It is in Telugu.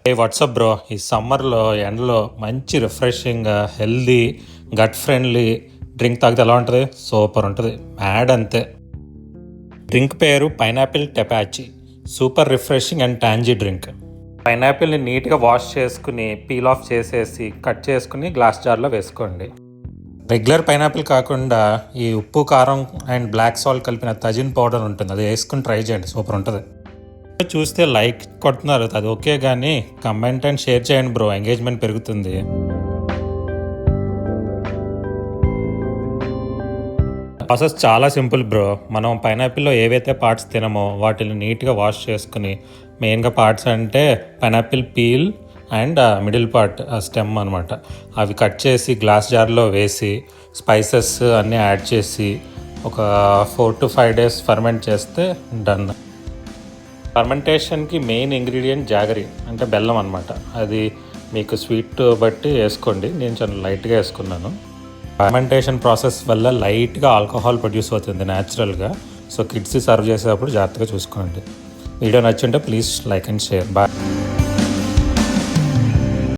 ఏ వాట్సప్ బ్రో, ఈ సమ్మర్లో ఎండలో మంచి refreshing healthy gut friendly drink తాగితే ఎలా ఉంటుంది? సూపర్ ఉంటుంది, మ్యాడ్ అంతే. డ్రింక్ పేరు pineapple tepache. Super refreshing and tangy drink. పైనాపిల్ని నీట్గా వాష్ చేసుకుని పీల్ ఆఫ్ చేసేసి కట్ చేసుకుని గ్లాస్ జార్లో వేసుకోండి. రెగ్యులర్ పైనాపిల్ కాకుండా ఈ ఉప్పు కారం అండ్ బ్లాక్ సాల్ట్ కలిపిన తజిన్ పౌడర్ ఉంటుంది, అది వేసుకుని ట్రై చేయండి, సూపర్ ఉంటుంది. చూస్తే లైక్ కొడుతున్నారు, అది ఓకే, కానీ కమెంట్ అండ్ షేర్ చేయండి బ్రో, ఎంగేజ్మెంట్ పెరుగుతుంది. ప్రాసెస్ చాలా సింపుల్ బ్రో. మనం పైనాపిల్లో ఏవైతే పార్ట్స్ తినమో వాటిని నీట్గా వాష్ చేసుకుని, మెయిన్గా పార్ట్స్ అంటే pineapple peel and middle part stem అనమాట, అవి కట్ చేసి గ్లాస్ జార్లో వేసి స్పైసెస్ అన్నీ యాడ్ చేసి ఒక 4 to 5 days ఫర్మెంట్ చేస్తే డన్. ఫర్మెంటేషన్కి మెయిన్ ఇంగ్రీడియంట్ జాగరీ అంటే బెల్లం అనమాట. అది మీకు స్వీట్ బట్టి వేసుకోండి, నేను చాలా లైట్గా వేసుకున్నాను. ఫర్మెంటేషన్ ప్రాసెస్ వల్ల లైట్గా ఆల్కహాల్ ప్రొడ్యూస్ అవుతుంది న్యాచురల్గా. సో కిడ్స్ సర్వ్ చేసేటప్పుడు జాగ్రత్తగా చూసుకోండి. వీడియో నచ్చుంటే please like and share. Bye.